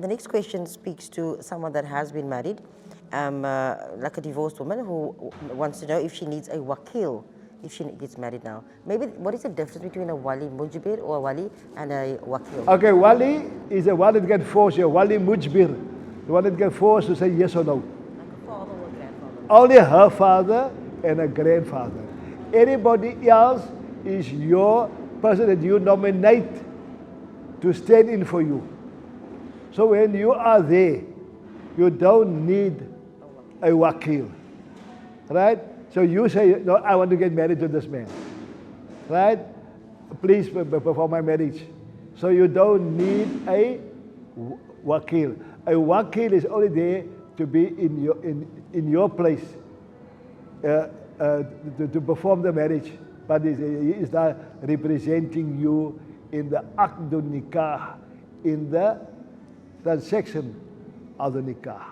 The next question speaks to someone that has been married, like a divorced woman who wants to know if she needs a wakil if she gets married now. Maybe what is the difference between a wali mujbir or a wali and a wakil? Okay, wali is the one that can force you. Wali mujbir, the one that can force to say yes or no. Like a father or a grandfather? Only her father and a grandfather. Anybody else is your person that you nominate to stand in for you. So when you are there, you don't need a wakil, right? So you say, no, I want to get married to this man, right? Please perform my marriage. So you don't need a wakil. A wakil is only there to be in your place to perform the marriage, but he is not representing you in the aqdun nikah, in the transaction of the nikah.